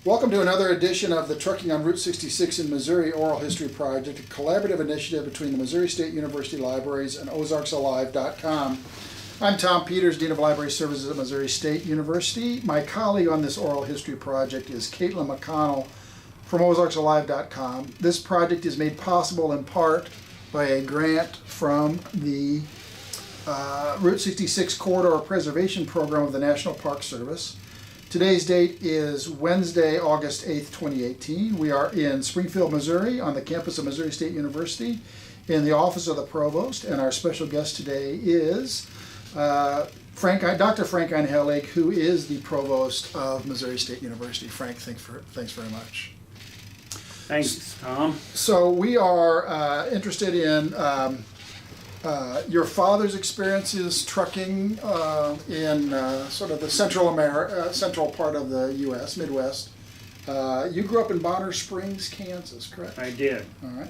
Welcome to another edition of the Trucking on Route 66 in Missouri Oral History Project, a collaborative initiative between the Missouri State University Libraries and OzarksAlive.com. I'm Tom Peters, Dean of Library Services at Missouri State University. My colleague on this oral history project is Kaitlyn McConnell from OzarksAlive.com. This project is made possible in part by a grant from the Route 66 Corridor Preservation Program of the National Park Service. Today's date is Wednesday, August 8th, 2018. We are in Springfield, Missouri, on the campus of Missouri State University, in the office of the Provost, and our special guest today is Dr. Frank Einhellig, who is the Provost of Missouri State University. Frank, thanks very much. Thanks, Tom. So we are interested in your father's experiences trucking in sort of the central part of the U.S., Midwest. You grew up in Bonner Springs, Kansas, correct? I did. All right.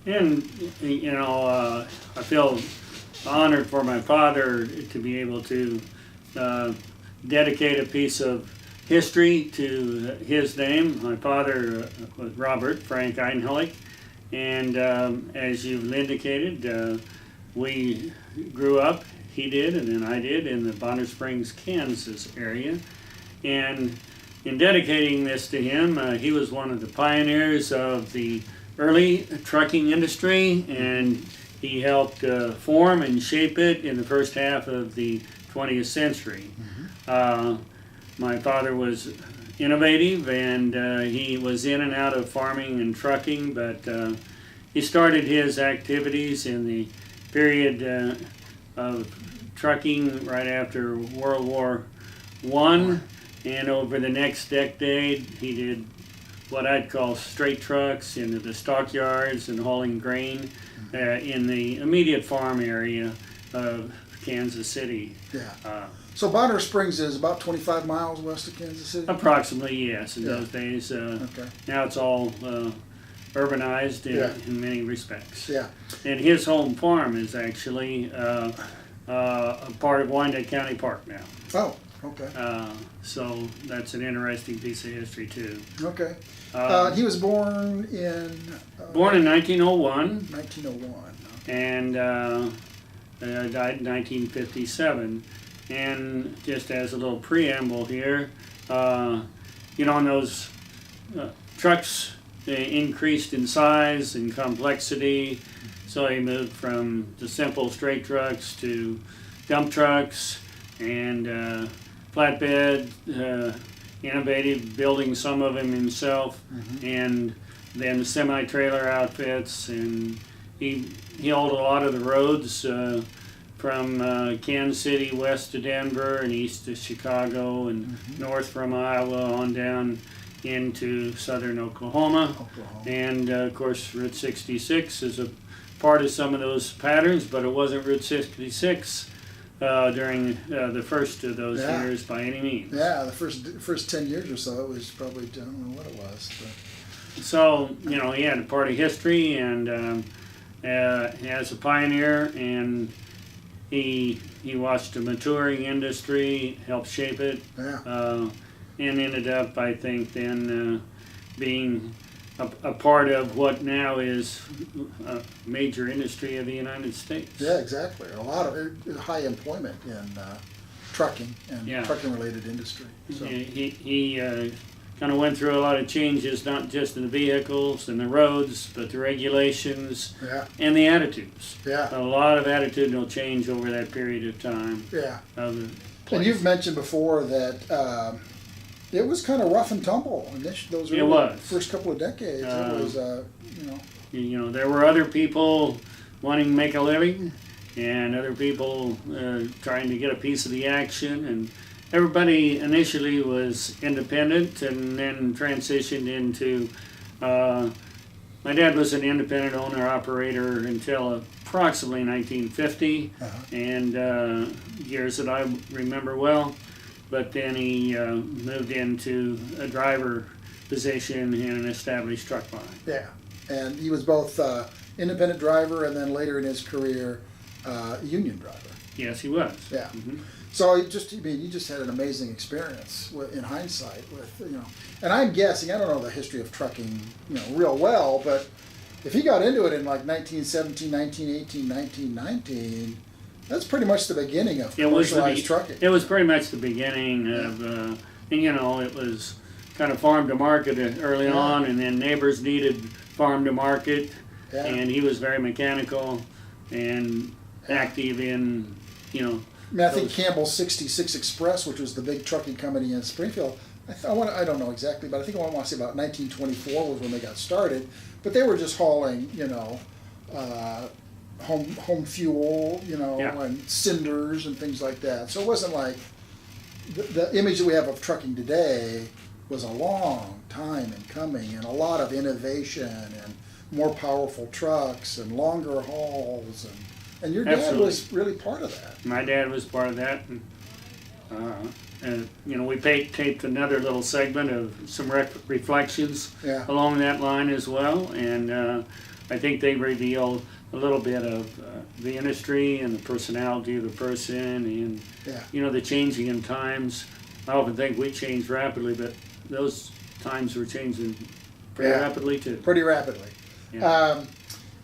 And, I feel honored for my father to be able to dedicate a piece of history to his name. My father was Robert Frank Einhellig, and as you've indicated, we grew up, he did, and then I did, in the Bonner Springs, Kansas area. And in dedicating this to him, he was one of the pioneers of the early trucking industry, and he helped form and shape it in the first half of the 20th century. Mm-hmm. My father was innovative, and he was in and out of farming and trucking, but he started his activities in the period of trucking right after World War I, and over the next decade he did what I'd call straight trucks into the stockyards and hauling grain in the immediate farm area of Kansas City. Yeah. So Bonner Springs is about 25 miles west of Kansas City? Approximately, yes, in those days. Okay. Now it's all urbanized in many respects. Yeah. And his home farm is actually a part of Wyandotte County Park now. Oh, okay. So that's an interesting piece of history too. Okay. He was born in... born in 1901. 1901. And died in 1957. And just as a little preamble here, on those trucks, they increased in size and complexity, so he moved from the simple straight trucks to dump trucks and flatbed, innovative, building some of them himself, mm-hmm. and then semi-trailer outfits, and he hauled a lot of the roads from Kansas City west to Denver and east to Chicago and mm-hmm. north from Iowa on down into southern Oklahoma. And of course Route 66 is a part of some of those patterns, but it wasn't Route 66 during the first of those years by any means. Yeah, the first 10 years or so, it was probably, I don't know what it was. But. So, he had a part of history, and as a pioneer, and he watched a maturing industry, helped shape it. Yeah. And ended up, I think, then being a part of what now is a major industry of the United States. Yeah, exactly. A lot of high employment in trucking and trucking-related industry. So. He kind of went through a lot of changes, not just in the vehicles and the roads, but the regulations and the attitudes. Yeah. A lot of attitudinal change over that period of time. Yeah. And you've mentioned before that it was kind of rough and tumble in those first couple of decades. It was, there were other people wanting to make a living, and other people trying to get a piece of the action, and everybody initially was independent, and then transitioned into. My dad was an independent owner-operator until approximately 1950, and years that I remember well. But then he moved into a driver position in an established truck line. Yeah, and he was both independent driver and then later in his career, union driver. Yes, he was. Yeah. Mm-hmm. So you just had an amazing experience in hindsight and I'm guessing, I don't know the history of trucking, real well, but if he got into it in like 1917, 1918, 1919, that's pretty much the beginning of commercialized trucking. It was pretty much the beginning of, it was kind of farm to market early on, and then neighbors needed farm to market, and he was very mechanical and active in, I think Campbell's 66 Express, which was the big trucking company in Springfield, I don't know exactly, but I think I want to say about 1924 was when they got started. But they were just hauling, home fuel, and cinders and things like that. So it wasn't like the image that we have of trucking today was a long time in coming, and a lot of innovation and more powerful trucks and longer hauls, and your dad was really part of that. My dad was part of that, and we taped another little segment of some reflections along that line as well, and I think they reveal a little bit of the industry and the personality of the person, and the changing in times. I often think we changed rapidly, but those times were changing pretty rapidly too. Pretty rapidly. Yeah.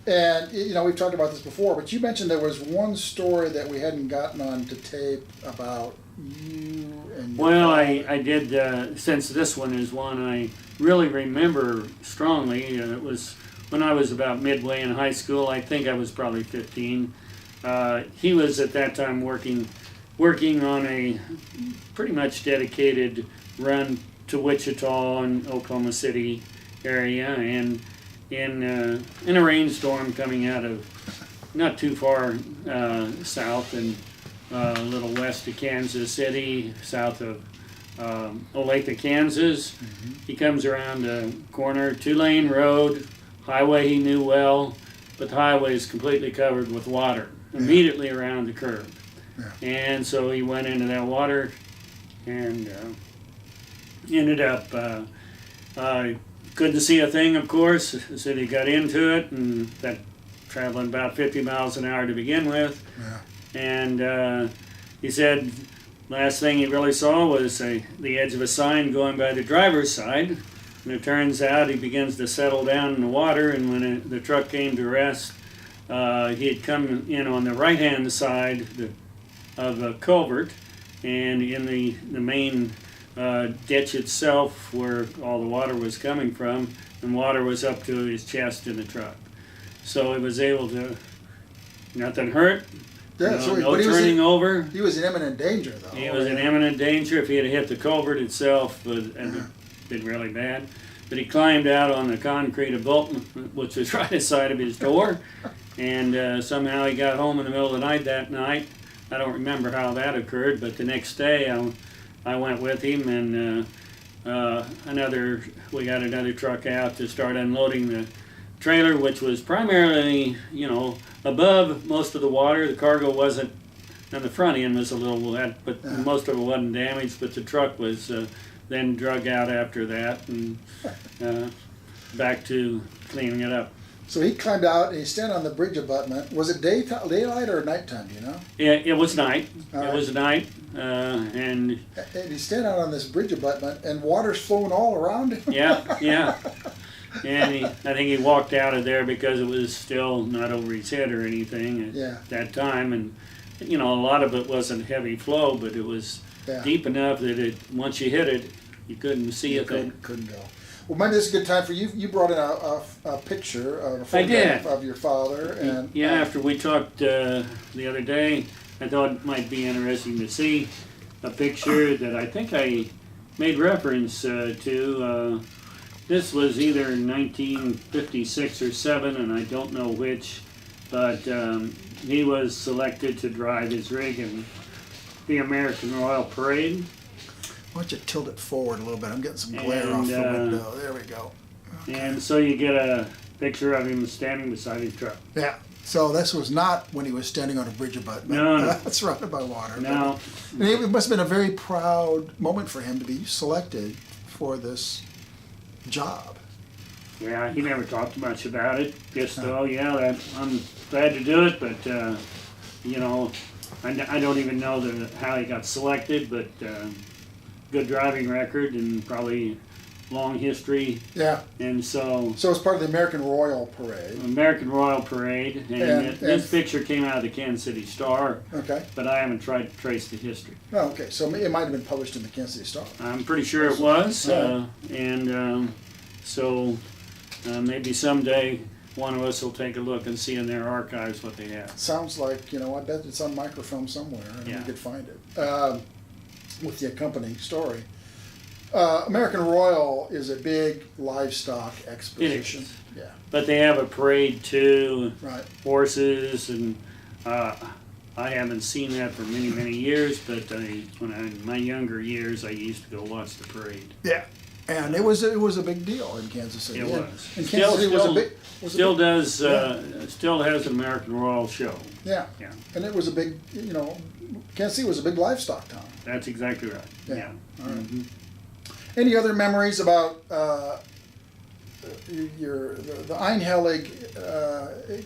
And we've talked about this before, but you mentioned there was one story that we hadn't gotten on to tape about you and your father. I did, since this one is one I really remember strongly. It was when I was about midway in high school. I think I was probably 15. He was at that time working on a pretty much dedicated run to Wichita and Oklahoma City area, and in a rainstorm coming out of not too far south and a little west of Kansas City, south of Olathe, Kansas. Mm-hmm. He comes around a corner, 2-lane road, highway he knew well, but the highway is completely covered with water immediately around the curve. Yeah. And so he went into that water and ended up couldn't see a thing, of course. So he got into it, and that traveling about 50 miles an hour to begin with. Yeah. And he said last thing he really saw was the edge of a sign going by the driver's side. And it turns out he begins to settle down in the water, and when the truck came to rest, he had come in on the right-hand side of a culvert, and in the main ditch itself where all the water was coming from, and water was up to his chest in the truck. So he was able to, nothing hurt, Yeah, so no turning over. He was in imminent danger, though. He was in imminent danger. If he had hit the culvert itself, it would been really bad. But he climbed out on the concrete abutment, which was right aside of his door, and somehow he got home in the middle of the night that night. I don't remember how that occurred, but the next day I went with him, and we got another truck out to start unloading the trailer, which was primarily, above most of the water. The cargo wasn't, and the front end was a little wet, but most of it wasn't damaged. But the truck was then drug out after that, and back to cleaning it up. So he climbed out and he stand on the bridge abutment. Was it daylight or nighttime? Do you know? It was night. It was night, and he stand out on this bridge abutment, and water's flowing all around him. Yeah. And I think he walked out of there because it was still not over his head or anything at that time, and a lot of it wasn't heavy flow, but it was deep enough that once you hit it, you couldn't see a thing. Couldn't go. Well, maybe this is a good time for you. You brought in a picture, a photograph of your father, and after we talked the other day, I thought it might be interesting to see a picture that I think I made reference to. This was either 1956 or 7, and I don't know which, but he was selected to drive his rig in the American Royal Parade. Why don't you tilt it forward a little bit? I'm getting some glare off the window. There we go. Okay. And so you get a picture of him standing beside his truck. Yeah. So this was not when he was standing on a bridge abutment. No. Surrounded by water. No. It must have been a very proud moment for him to be selected for this job. Yeah, he never talked much about it. Just, I'm glad to do it, but, I don't even know how he got selected, but good driving record and probably long history. Yeah. And so So it's part of the American Royal Parade. American Royal Parade, and this picture came out of the Kansas City Star. Okay. But I haven't tried to trace the history. Oh, okay. So it might have been published in the Kansas City Star. I'm pretty sure it was, Yeah. so maybe someday one of us will take a look and see in their archives what they have. Sounds like, I bet it's on microfilm somewhere, and Yeah. we could find it with the accompanying story. American Royal is a big livestock exposition. Yeah. But they have a parade too, Right. horses, and I haven't seen that for many, many years, but in my younger years, I used to go watch the parade. Yeah. And it was a big deal in Kansas City. It And- was. And Kansas City Still has an American Royal show. Yeah. Yeah, And it was a big, Kansas City was a big livestock town. that's exactly right. Yeah. Yeah. All right. Mhm. Any other memories about the Einhellig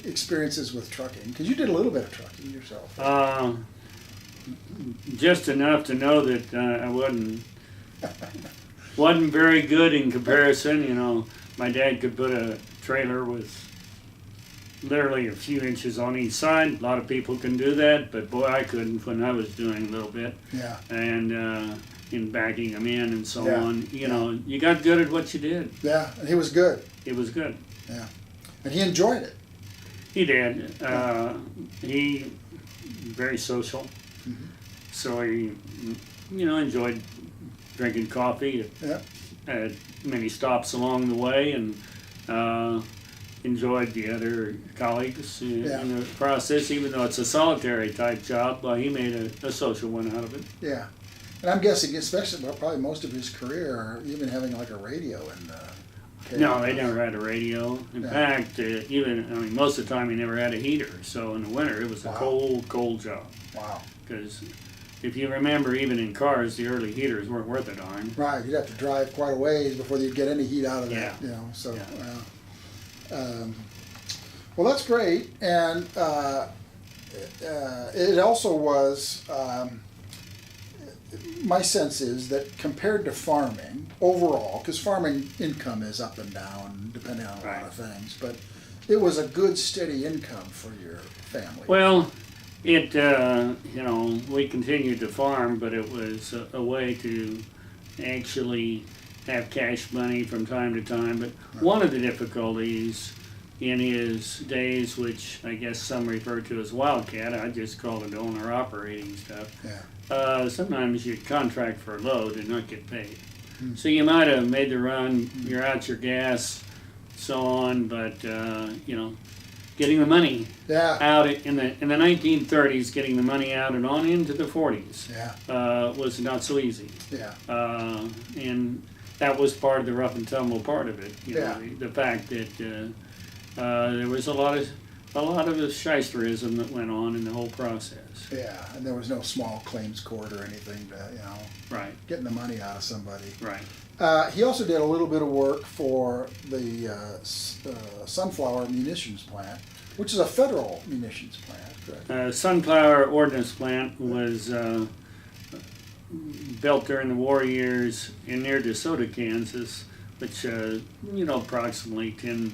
experiences with trucking? Because you did a little bit of trucking yourself. Just enough to know that I wasn't very good in comparison. My dad could put a trailer with literally a few inches on each side. A lot of people can do that, but boy, I couldn't when I was doing a little bit. Yeah. And in backing them in and so Yeah. on. You got good at what you did. Yeah, and he was good. It was good. Yeah. And he enjoyed it. He did. He very social. Mhm. So he, enjoyed drinking coffee Yeah. at many stops along the way, and enjoyed the other colleagues in the process. Even though it's a solitary type job, he made a social one out of it. Yeah. And I'm guessing, especially, probably most of his career, even having like a radio in the No, they never had a radio. In Yeah. fact, most of the time he never had a heater. So in the winter, it was a Wow. cold job. Wow. Because if you remember, even in cars, the early heaters weren't worth a darn. Right, you'd have to drive quite a ways before you'd get any heat out of that. Yeah. So, Yeah. well, that's great, and it also was. My sense is that compared to farming overall, because farming income is up and down depending on a lot of things, but it was a good steady income for your family. Well, it we continued to farm, but it was a way to actually have cash money from time to time. But one of the difficulties in his days, which I guess some refer to as wildcat, I just call it owner operating stuff. Yeah. Sometimes you'd contract for a load and not get paid. So you might have made the run, you're out your gas, so on, but getting the money out in the 1930s, getting the money out and on into the 40s was not so easy. Yeah. And that was part of the rough and tumble part of it. The fact that there was a lot of shysterism that went on in the whole process. Yeah, and there was no small claims court or anything to, Right. getting the money out of somebody. Right. He also did a little bit of work for the Sunflower Munitions Plant, which is a federal munitions plant, correct? Sunflower Ordnance Plant was built during the war years near Soto Kansas, which approximately 10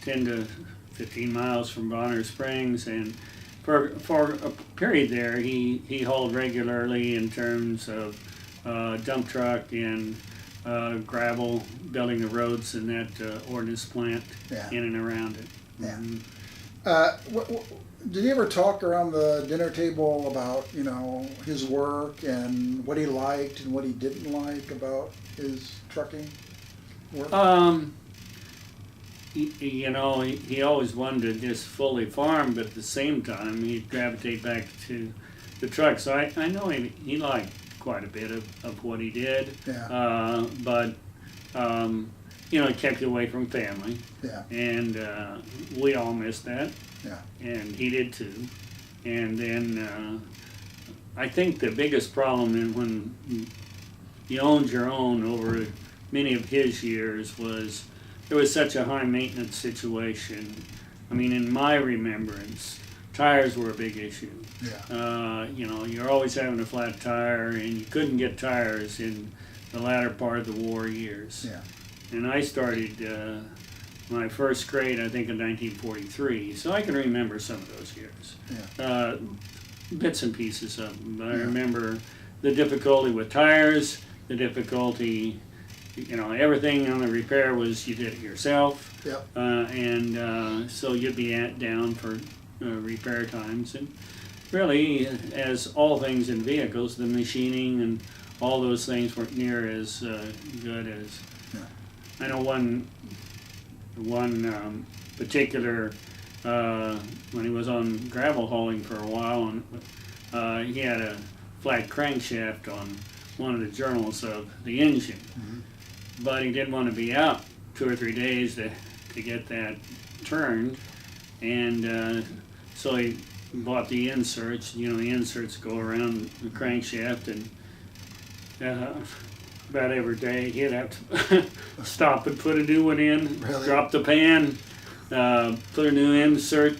to 15 miles from Bonner Springs, and for a period there he hauled regularly in terms of dump truck and gravel, building the roads in that ordnance plant in and around it. Yeah. Mm-hmm. Did he ever talk around the dinner table about, his work and what he liked and what he didn't like about his trucking work? He always wanted to just fully farm, but at the same time he'd gravitate back to the truck. So I know he liked quite a bit of what he did. Yeah. But it kept you away from family. Yeah. And we all missed that. Yeah. And he did too. And then I think the biggest problem when you owned your own over many of his years was there was such a high maintenance situation. I mean, in my remembrance, tires were a big issue. Yeah. You're always having a flat tire, and you couldn't get tires in the latter part of the war years. Yeah. And I started my first grade, I think, in 1943, so I can remember some of those years. Yeah. Bits and pieces of them, but I Yeah. remember the difficulty with tires, the difficulty, everything on the repair was you did it yourself. Yep. So you'd be down for repair times. And really, as all things in vehicles, the machining and all those things weren't near as good as. Yeah. I know one particular, when he was on gravel hauling for a while, and he had a flat crankshaft on one of the journals of the engine. Mhm. But he didn't want to be out 2 or 3 days to get that turned, and so he bought the inserts. The inserts go around the crankshaft, and about every day he'd have to stop and put a new one in, Really? drop the pan, put a new insert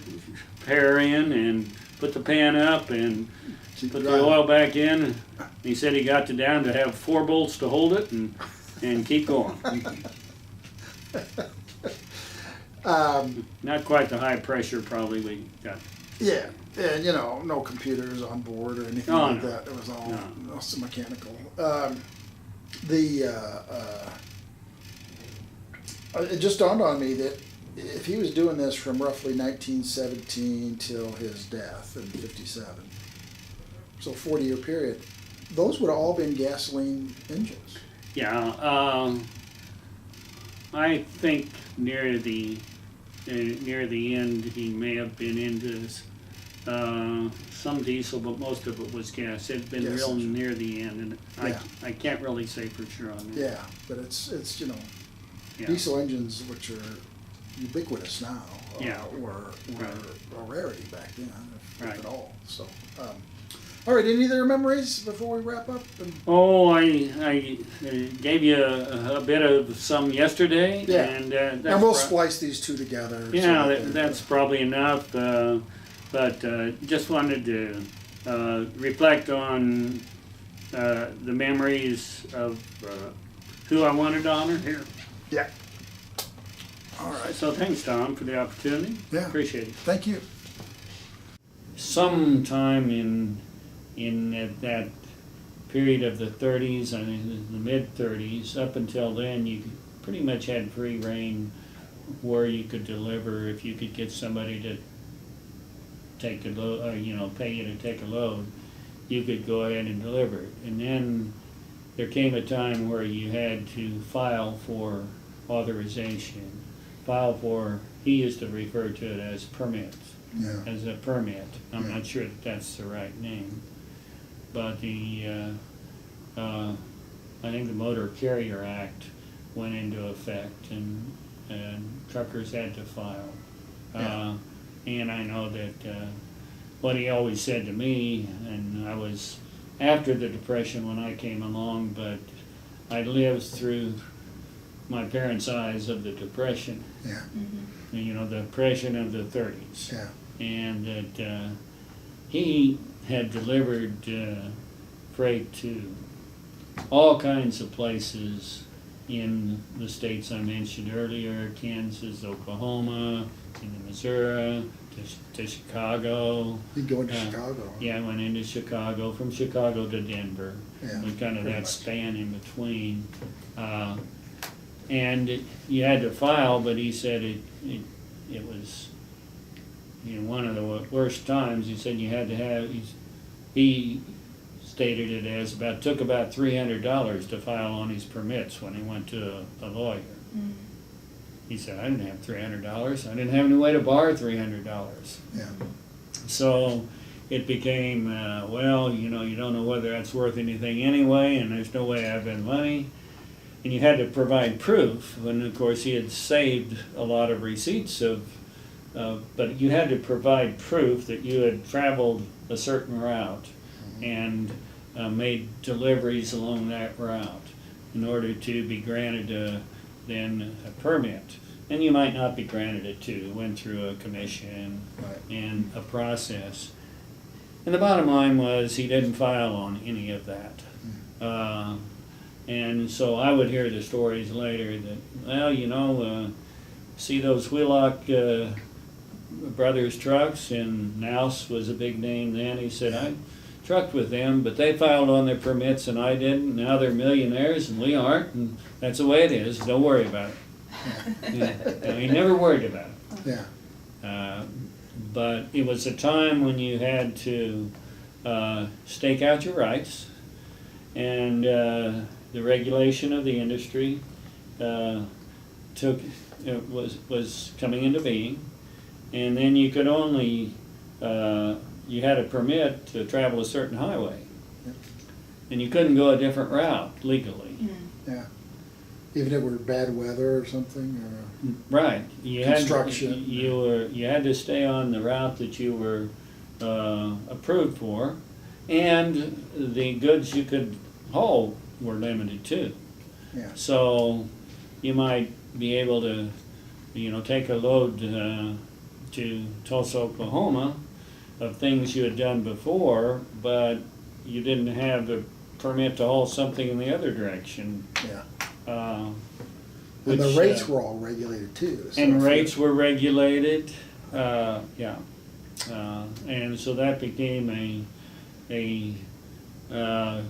pair in, and put the pan up, and Keep put it the running. oil back in. He said he got down to have 4 bolts to hold it, and keep going. Not quite the high pressure probably we got. Yeah, and no computers on board or anything Oh, like no. that. It was all No. mostly mechanical. It just dawned on me that if he was doing this from roughly 1917 till his death in '57, so 40-year period, those would have all been gasoline engines. Yeah, I think near the end he may have been into some diesel, but most of it was gas. It'd been Gas real engine. near the end, and Yeah. I can't really say for sure on that. Yeah, but it's Yeah. diesel engines, which are ubiquitous now, Yeah. were Right. a rarity back then, if Right. at all. So, all right, any other memories before we wrap up? Oh, I gave you a bit of some yesterday, Yeah. and And that's we'll pro- splice these two together. so Yeah, that that's probably enough, but just wanted to reflect on the memories of who I wanted to honor here. yeah. All right. So thanks, Tom, for the opportunity. Yeah. Appreciate it. Thank you. Sometime in that period of the 30s, I mean the mid-30s, up until then, you pretty much had free reign where you could deliver if you could get somebody to take a load, or pay you to take a load, you could go ahead and deliver it. And then there came a time where you had to file for authorization, he used to refer to it as permits. Yeah. As a permit. I'm Yeah. not sure that that's the right name. But I think the Motor Carrier Act went into effect, and truckers had to file. Yeah. And I know that what he always said to me, and I was after the Depression when I came along, but I lived through my parents' eyes of the Depression. Yeah. The Depression of the 30s. Yeah. And that he had delivered freight to all kinds of places in the states I mentioned earlier, Kansas, Oklahoma, into Missouri, to Chicago. You'd go into Chicago. Yeah, I went into Chicago, from Chicago to Denver, Yeah, and kind of pretty that much. span in between. And you had to file, but he said it was one of the worst times. He said you had to have, he stated it as took about $300 to file on his permits when he went to a lawyer. Mm. He said, I didn't have $300. I didn't have any way to borrow $300. Yeah. So it became, you don't know whether that's worth anything anyway, and there's no way I have any money. And you had to provide proof, and of course he had saved a lot of receipts but you had to provide proof that you had traveled a certain route and made deliveries along that route in order to be granted then a permit. and you might not be granted it too. It went through a commission Right. and a process. And the bottom line was he didn't file on any of that. And so I would hear the stories later that, well, you know, see those Wheelock brothers trucks, and Nouse was a big name then. He said, I trucked with them, but they filed on their permits and I didn't. Now they're millionaires and we aren't, and that's the way it is. Don't worry about it. Yeah. He never worried about it. Yeah. But it was a time when you had to stake out your rights, and the regulation of the industry was coming into being, and then you could only you had a permit to travel a certain highway, and you couldn't go a different route legally. Yeah. Even if it were bad weather or something, or right. You construction. You had to stay on the route that you were approved for, and the goods you could haul were limited too. Yeah. So you might be able to, you know, take a load to Tulsa, Oklahoma, of things you had done before, but you didn't have the permit to haul something in the other direction. Yeah. Which, and the rates were all regulated too. So and rates were regulated, and so that became a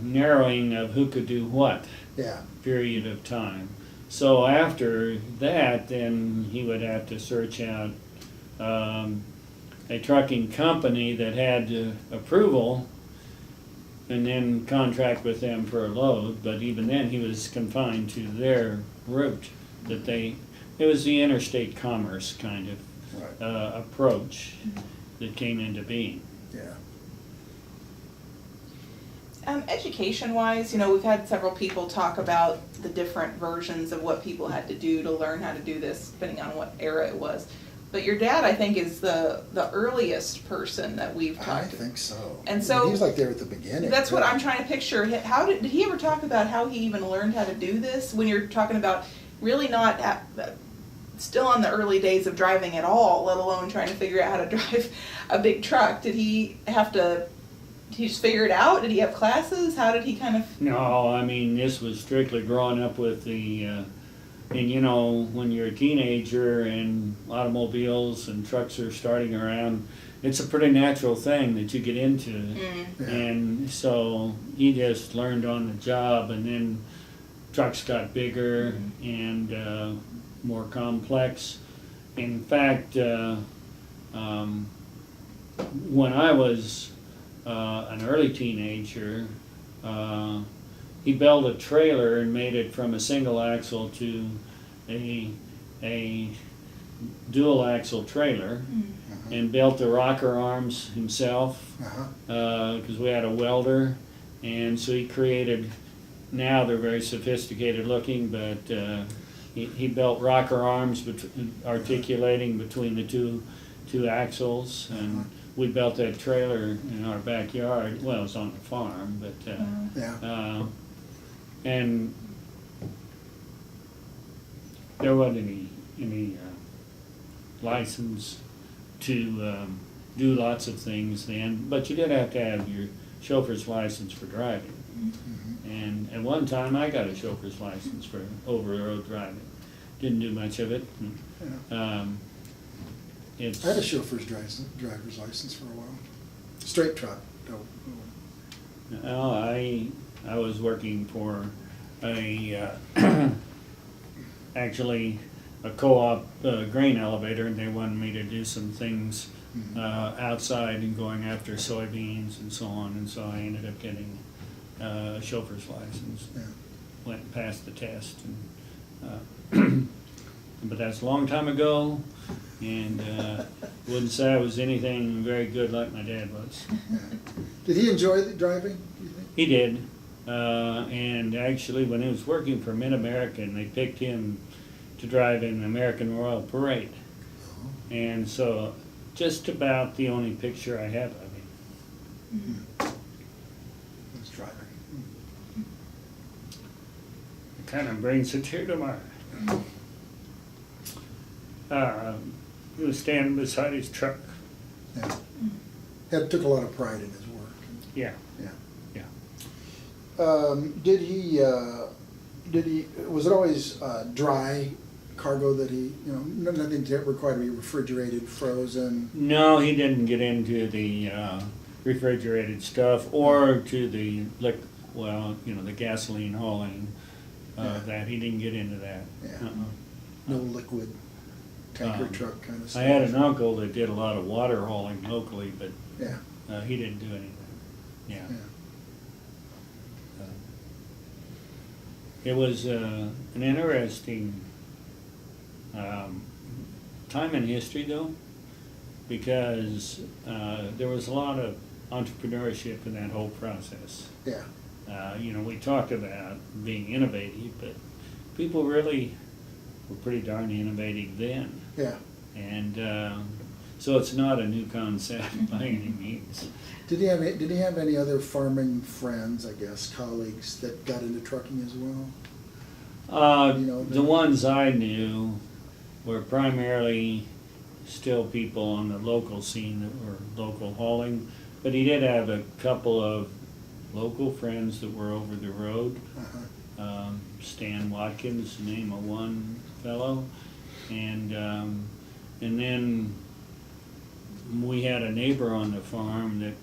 narrowing of who could do what. Yeah. Period of time. So after that, then he would have to search out a trucking company that had approval, and then contract with them for a load. But even then, he was confined to their route. It was the interstate commerce kind of Right. approach that came into being. Yeah. Education-wise, you know, we've had several people talk about the different versions of what people had to do to learn how to do this, depending on what era it was. But your dad, I think, is the earliest person that we've I talked to. think so. And so he was like there at the beginning. That's what really. I'm trying to picture. How did he ever talk about how he even learned how to do this? When you're talking about really not still on the early days of driving at all, let alone trying to figure out how to drive a big truck. Did he just figure it out? Did he have classes? How did he kind of? No, I mean, this was strictly growing up with and you know, when you're a teenager and automobiles and trucks are starting around, it's a pretty natural thing that you get into. Yeah. And so he just learned on the job, and then trucks got bigger and more complex. In fact, when I was an early teenager, he built a trailer and made it from a single axle to a dual axle trailer, and built the rocker arms himself, because we had a welder, and so he created, now they're very sophisticated looking, but he built rocker arms articulating between the two axles, and we built that trailer in our backyard. Well, it's on the farm, but and there wasn't any license to do lots of things then, but you did have to have your chauffeur's license for driving. And at one time, I got a chauffeur's license for over-the-road driving. Didn't do much of it. I had a chauffeur's driver's license for a while. Straight truck. Well, I was working for actually a co-op grain elevator, and they wanted me to do some things outside and going after soybeans and so on, and so I ended up getting a chauffeur's license. Went and passed the test, and but that's a long time ago, and wouldn't say I was anything very good like my dad was. Did he enjoy the driving, do you think? He did, and actually when he was working for Mid-American, they picked him to drive in the American Royal Parade, and so just about the only picture I have of him. Was driving. It kind of brings a tear to my eye. He was standing beside his truck. Yeah. Took a lot of pride in his work. Yeah. Yeah. Yeah. Was it always dry cargo that he, nothing required to be refrigerated, frozen? No, he didn't get into the refrigerated stuff or to the the gasoline hauling. That he didn't get into that. Yeah. No liquid tanker truck kind of stuff. I had an uncle that did a lot of water hauling locally, but Yeah. he didn't do anything. Yeah. It was an interesting time in history, though, because there was a lot of entrepreneurship in that whole process. Yeah. We talked about being innovative, but people really were pretty darn innovative then. Yeah. And so it's not a new concept by any means. Did he have any other farming friends, I guess, colleagues that got into trucking as well? The ones I knew were primarily still people on the local scene that were local hauling, but he did have a couple of local friends that were over the road. Uh-huh. Stan Watkins, the name of one fellow, and then we had a neighbor on the farm that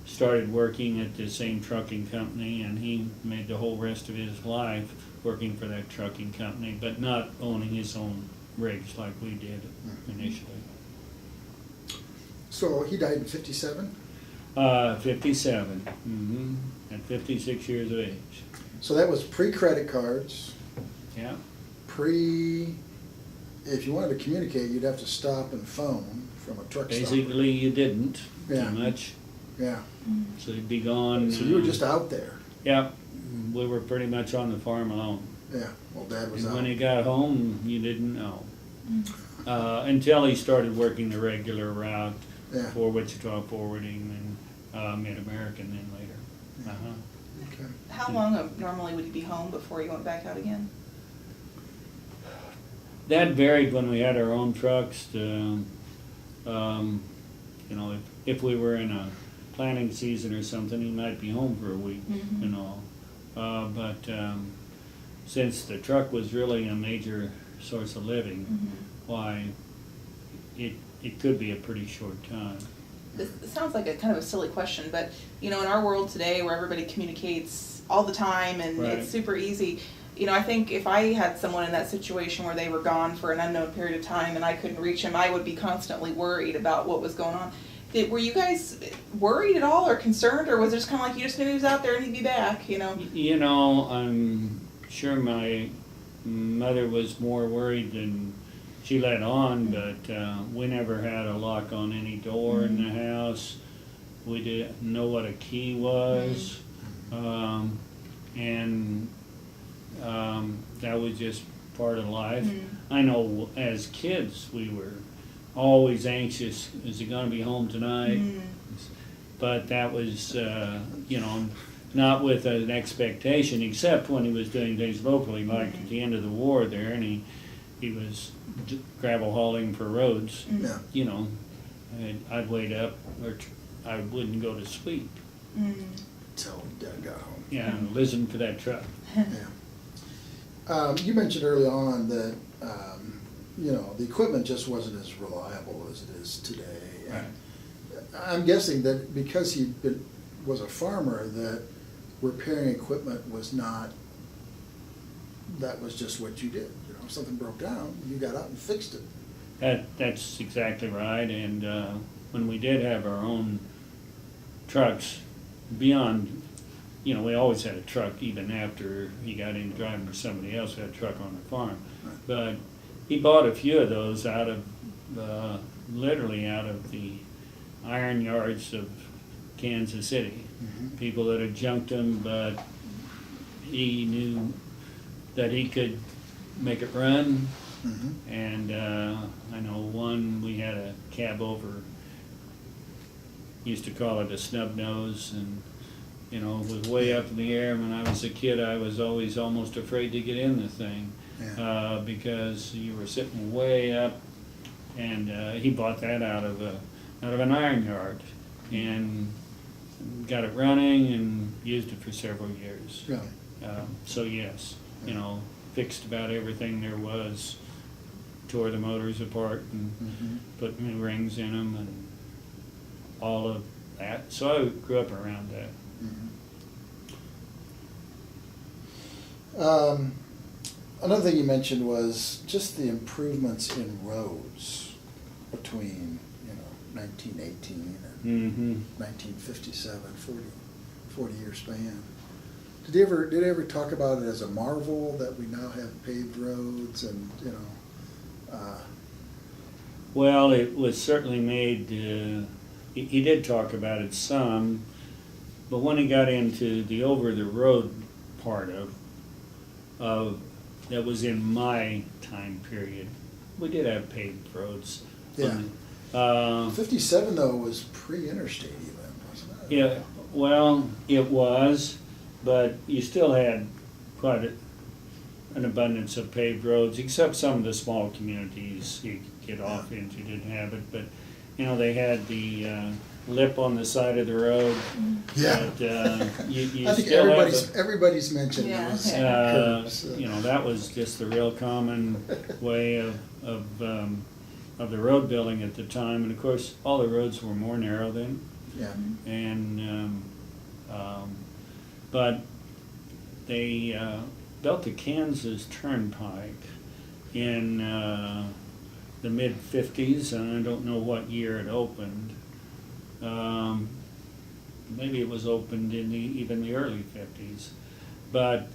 started working at the same trucking company, and he made the whole rest of his life working for that trucking company, but not owning his own rigs like we did initially. So he died in 57? 57, at 56 years of age. So that was pre-credit cards, Yeah. if you wanted to communicate, you'd have to stop and phone from a truck stop. Basically, you didn't Yeah. too much, Yeah. so you'd be gone. So you were just out there. Yeah, we were pretty much on the farm alone. Yeah. Well, Dad was And out. when he got home, you didn't know. Until he started working the regular route Yeah. for Wichita Forwarding and Mid-American then later. Okay. How long normally would you be home before you went back out again? That varied when we had our own trucks. If we were in a planting season or something, he might be home for a week, But since the truck was really a major source of living, why, it could be a pretty short time. This sounds like a kind of a silly question, but in our world today where everybody communicates all the time and Right. it's super easy, I think if I had someone in that situation where they were gone for an unknown period of time and I couldn't reach them, I would be constantly worried about what was going on. Were you guys worried at all or concerned, or was it just kind of like you just knew he was out there and he'd be back, I'm sure my mother was more worried than she let on, but we never had a lock on any door in the house. We didn't know what a key was, and that was just part of life. I know as kids we were always anxious, is he going to be home tonight? But that was, not with an expectation, except when he was doing things locally, like at the end of the war there, and he was gravel hauling for roads. Yeah. I'd wait up, or I wouldn't go to sleep. Until Dad got home. Yeah, and listen for that truck. Yeah. You mentioned early on that, the equipment just wasn't as reliable as it is today. Right. I'm guessing that because he was a farmer, that repairing equipment was not, that was just what you did. If something broke down, you got out and fixed it. That's exactly right, and when we did have our own trucks, beyond, we always had a truck even after he got in driving for somebody else who had a truck on the farm. Right. But he bought a few of those literally out of the iron yards of Kansas City. People that had junked them, but he knew that he could make it run. And I know one, we had a cab over, used to call it a snub nose, and it was way up in the air. When I was a kid, I was always almost afraid to get in the thing. Because you were sitting way up And he bought that out of an iron yard, and got it running and used it for several years. Really? So yes, fixed about everything there was, tore the motors apart and put new rings in them and all of that. So I grew up around that. Another thing you mentioned was just the improvements in roads between 1918 and 1957, 40-year span. Did they ever talk about it as a marvel that we now have paved roads and Well, it was certainly made. He did talk about it some, but when he got into the over the road part of that was in my time period, we did have paved roads. Yeah. 57 though was pre-interstate even, wasn't it? Yeah, well, it was, but you still had quite an abundance of paved roads, except some of the small communities you could get off into didn't have it. But they had the lip on the side of the road. Yeah. But, you I think still everybody's mentioned Yeah. those curves. that was just the real common way of the road building at the time. And of course, all the roads were more narrow then. Yeah. And but they built the Kansas Turnpike in the mid-50s, and I don't know what year it opened. Maybe it was opened in even the early 50s, but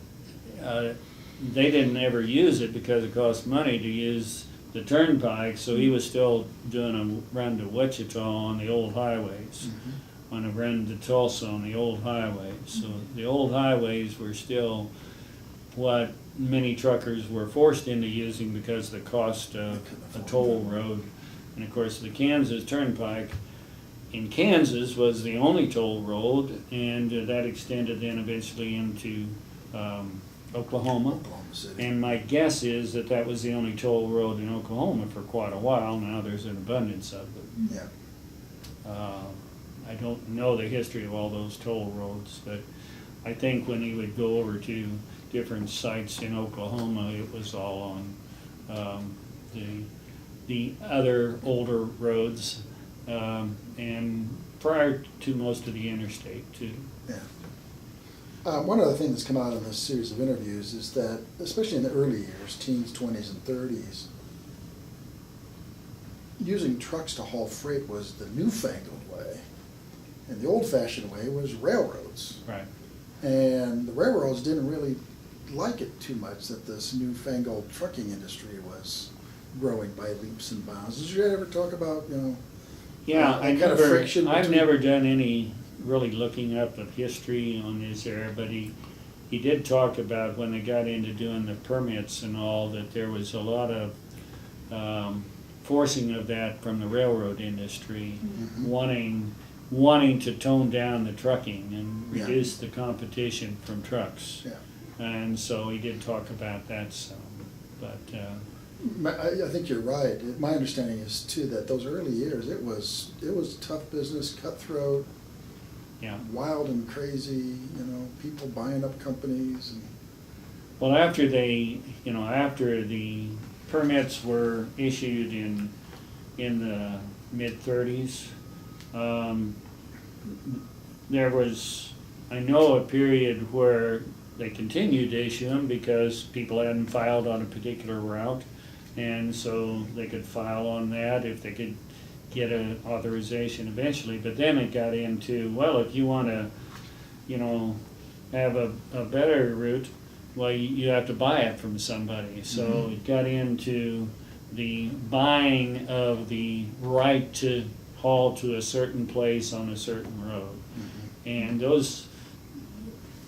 they didn't ever use it because it cost money to use the turnpike, so he was still doing a run to Wichita on the old highways, on a run to Tulsa on the old highways. So the old highways were still what many truckers were forced into using because of the cost of a toll road. And of course the Kansas Turnpike in Kansas was the only toll road, and that extended then eventually into Oklahoma. City. And my guess is that was the only toll road in Oklahoma for quite a while. Now there's an abundance of it. Yeah. I don't know the history of all those toll roads, but I think when he would go over to different sites in Oklahoma, it was all on the other older roads, and prior to most of the interstate too. Yeah. One other thing that's come out in this series of interviews is that, especially in the early years, teens, 20s, and 30s, using trucks to haul freight was the newfangled way, and the old-fashioned way was railroads. Right. And the railroads didn't really like it too much that this newfangled trucking industry was growing by leaps and bounds. Did you ever talk about, Yeah, I've between... never done any really looking up of history on this era, but he did talk about when they got into doing the permits and all, that there was a lot of forcing of that from the railroad industry, wanting to tone down the trucking and reduce the competition from trucks. Yeah. And so he did talk about that some, but I think you're right. My understanding is too that those early years, it was tough business, cutthroat, wild and crazy. People buying up companies. And well, after the permits were issued in the mid-30s, there was, I know, a period where they continued to issue them because people hadn't filed on a particular route, and so they could file on that if they could get an authorization eventually. But then it got into, well, if you want to, have a better route, well, you have to buy it from somebody. So it got into the buying of the right to haul to a certain place on a certain road. And those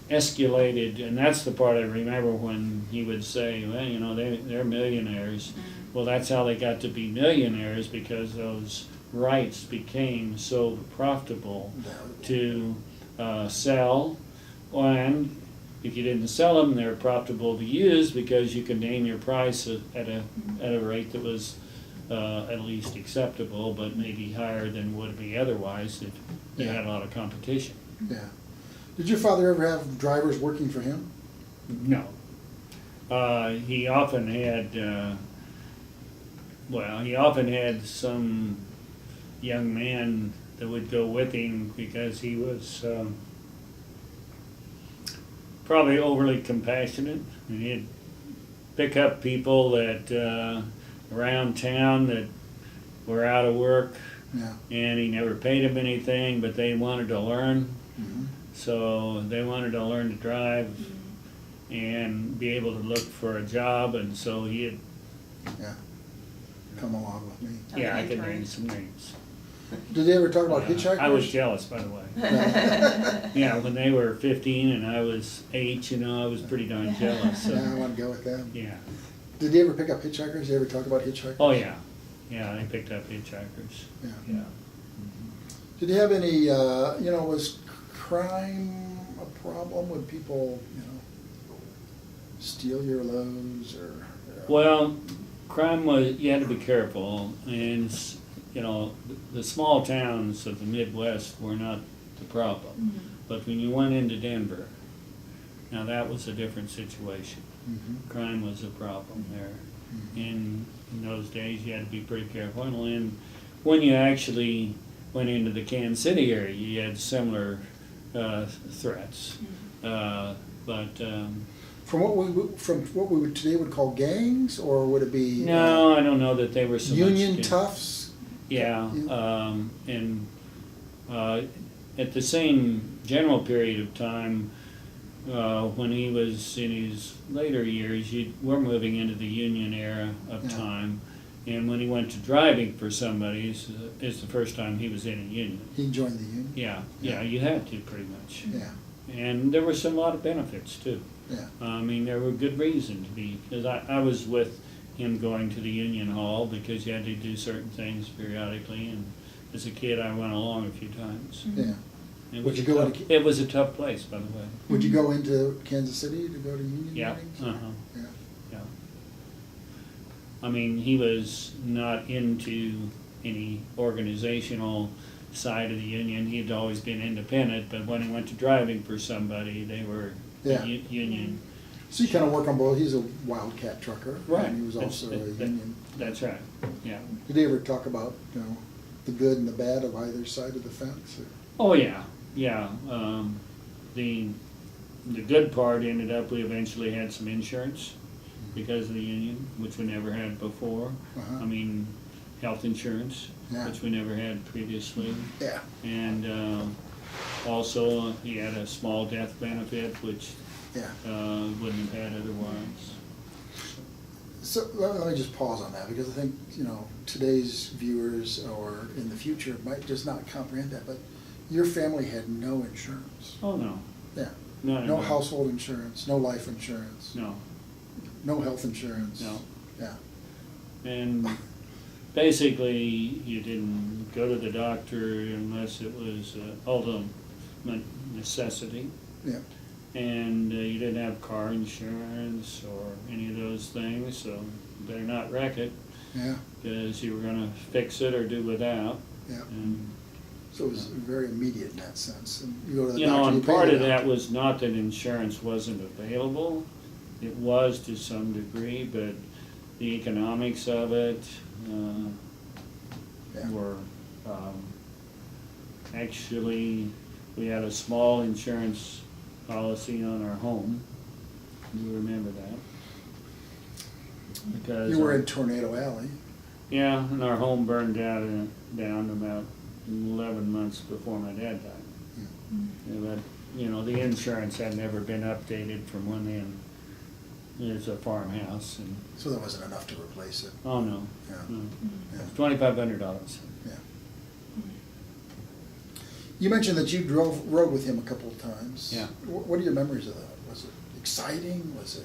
escalated, and that's the part I remember when he would say, well, they're millionaires. Well, that's how they got to be millionaires, because those rights became so profitable to sell, and if you didn't sell them, they were profitable to use because you could name your price at a rate that was at least acceptable, but maybe higher than would be otherwise if you Yeah. had a lot of competition. Yeah. Did your father ever have drivers working for him? No. He often had, he often had some young man that would go with him because he was probably overly compassionate. And he'd pick up people that around town that were out of work, Yeah. and he never paid them anything, but they wanted to learn. Mm-hmm. So they wanted to learn to drive and be able to look for a job, and so he'd, Yeah. Come along with me. yeah, I could mentoring. name some names. Did they ever talk about hitchhikers? I was jealous, by the way. Yeah, when they were 15 and I was 8, I was pretty darn jealous. So, Yeah, I want to go with them. yeah. Did they ever pick up hitchhikers? Did they ever talk about hitchhikers? Oh, yeah. Yeah, they picked up hitchhikers. Yeah. Yeah. Did you have any, was crime a problem? Would people, steal your loads or? Well, crime was, you had to be careful, and, the small towns of the Midwest were not the problem. But when you went into Denver, now that was a different situation. Mm-hmm. Crime was a problem there. In those days, you had to be pretty careful. And when you actually went into the Kansas City area, you had similar threats. From what we would today would call gangs, or would it be? No, I don't know that they were so Union much. toughs. Yeah, at the same general period of time, when he was in his later years, we're moving into the union era of Yeah. time. And when he went to driving for somebody, it's the first time he was in a union. He joined the union. Yeah, you had to pretty much. Yeah. And there were a lot of benefits too. Yeah. I mean, there were good reason to be, because I was with him going to the union hall because you had to do certain things periodically, and as a kid I went along a few times. Yeah. It Would was, you a go tough, into- it was a tough place, by the way. Would you go into Kansas City to go to union Yeah, meetings? uh-huh. Yeah. I mean, he was not into any organizational side of the union. He had always been independent, but when he went to driving for somebody, they were Yeah. union. So you kind of work on both. He's a wildcat trucker. Right. And he was That's- also a that- union. That's right, yeah. Did they ever talk about, the good and the bad of either side of the fence? Or? Oh, yeah, yeah. The good part ended up, we eventually had some insurance because of the union, which we never had before. Uh-huh. I mean, health insurance, Yeah. which we never had previously. Yeah. And also, he had a small death benefit, which Yeah. wouldn't have had otherwise. So let me just pause on that, because I think, today's viewers or in the future might just not comprehend that, but your family had no insurance. Oh, no. Yeah. No, No household insurance, no life insurance, No, no health insurance. no. Yeah. And basically, you didn't go to the doctor unless it was ultimate necessity. Yeah. And you didn't have car insurance or any of those things, so you better not wreck it, Yeah. because you were gonna fix it or do without. Yeah. And, So it was very immediate in that sense. And you go to the you doctor, know, you and pay part the of that doctor. was not that insurance wasn't available. It was to some degree, but the economics of it Yeah. were, actually, we had a small insurance policy on our home. You remember that? Because You were in Tornado Alley. yeah, and our home burned down about 11 months before my dad died. Yeah, but, the insurance had never been updated from when then. It was a farmhouse, and, So that wasn't enough to replace it. oh no, Yeah. no. Yeah. $2,500. Yeah. You mentioned that you rode with him a couple of times. Yeah. What are your memories of that? Was it exciting? Was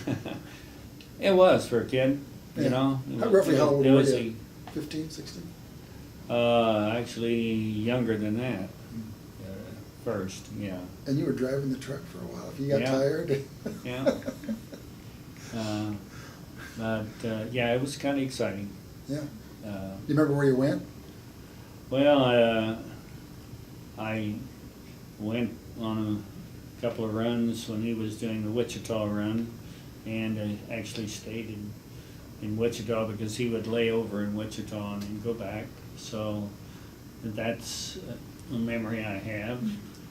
it? It was for a kid, Yeah. How Roughly how old it were was you? 15, 16? actually younger than that. First, yeah. And you were driving the truck for a while. If you got Yeah. tired. Yeah. But, yeah, it was kind of exciting. Yeah. You remember where you went? Well, I went on a couple of runs when he was doing the Wichita run, and I actually stayed in Wichita because he would lay over in Wichita and then go back. So that's a memory I have.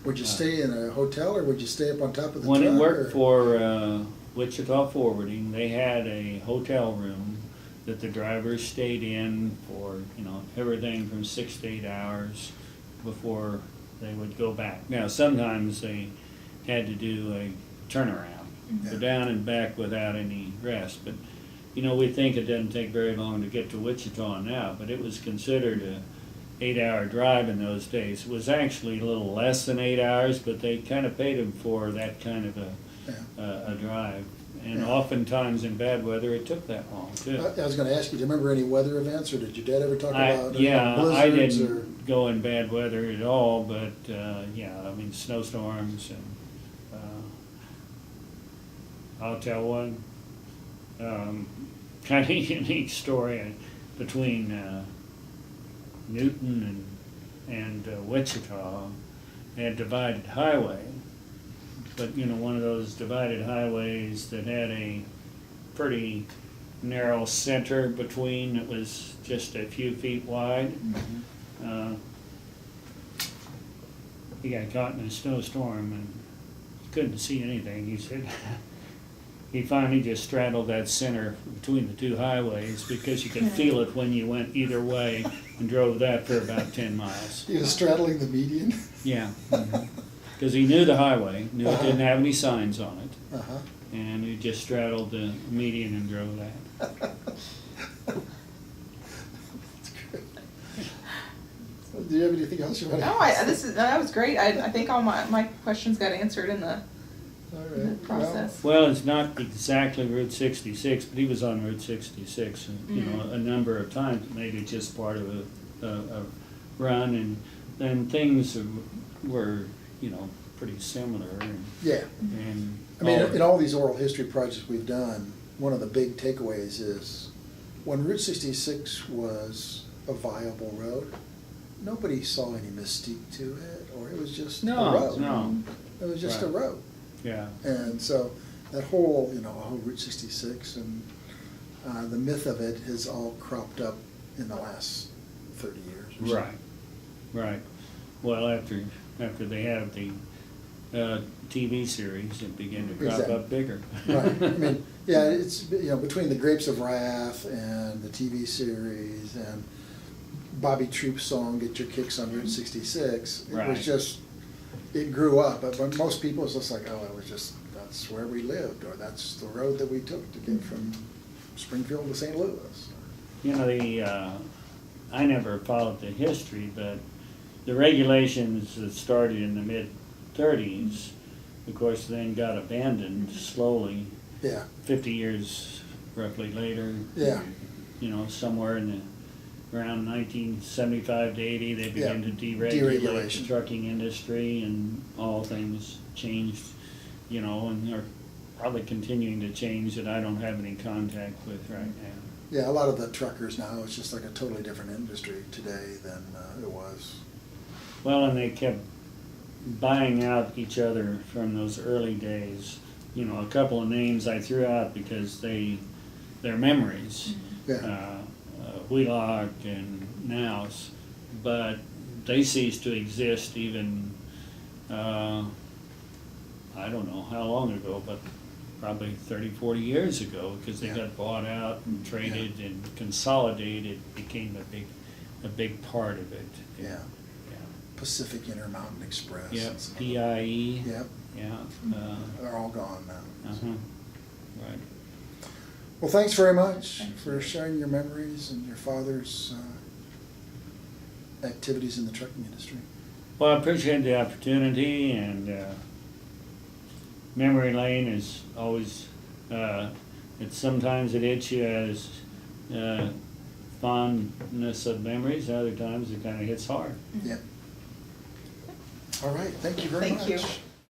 Would you stay in a hotel, or would you stay up on top of the When truck? I worked for Wichita Forwarding, they had a hotel room that the drivers stayed in for, everything from 6 to 8 hours before they would go back. Now, sometimes they had to do a turnaround, go down and back without any rest. But, we think it doesn't take very long to get to Wichita now, but it was considered a 8-hour drive in those days. It was actually a little less than 8 hours, but they kind of paid them for that kind of a drive. And oftentimes in bad weather, it took that long too. I was going to ask you, do you remember any weather events, or did your dad ever talk about Yeah, blizzards? I didn't go in bad weather at all, but snowstorms, and I'll tell one kind of unique story between Newton and Wichita. They had divided highway, but one of those divided highways that had a pretty narrow center between. It was just a few feet wide. He got caught in a snowstorm and couldn't see anything. He said he finally just straddled that center between the two highways because you could feel it when you went either way, and drove that for about 10 miles. He was straddling the median? Yeah. Because he knew the highway, knew it didn't have any signs on it, and he just straddled the median and drove that. That's great. Do you have anything else you want to No, that was great. I think all my questions got answered in the process. Well, it's not exactly Route 66, but he was on Route 66, a number of times, maybe just part of a run, and then things were, pretty similar. Yeah. And I mean, in all these oral history projects we've done, one of the big takeaways is when Route 66 was a viable road, nobody saw any mystique to it, or it was just a road. No. It was just a road. Yeah. And so that whole, whole Route 66 and the myth of it has all cropped up in the last 30 years or so. Right. Well, after they had the TV series, it began to crop up bigger. Right. I mean, yeah, it's, between the Grapes of Wrath and the TV series and Bobby Troupe's song, Get Your Kicks on Route 66, it was just, it grew up. But most people, it's just like, that's where we lived, or that's the road that we took to get from Springfield to St. Louis. I never followed the history, but the regulations that started in the mid-30s, of course, then got abandoned slowly. Yeah. 50 years roughly later. Yeah. Somewhere in around 1975 to 80, they began to deregulate the trucking industry, and all things changed, and they're probably continuing to change that I don't have any contact with right now. Yeah, a lot of the truckers now, it's just like a totally different industry today than it was. Well, and they kept buying out each other from those early days. A couple of names I threw out because they're memories. Yeah. Wheelock and Nouse, but they ceased to exist even, I don't know how long ago, but probably 30, 40 years ago, because they got bought out and traded and consolidated, became a big part of it. Yeah. Pacific Intermountain Express. Yep, PIE. Yep. Yeah. They're all gone now. Right. Well, thanks very much for sharing your memories and your father's activities in the trucking industry. Well, I appreciate the opportunity, and memory lane is always, sometimes it hits you as fondness of memories, other times it kind of hits hard. Yeah. All right, thank you very much. Thank you.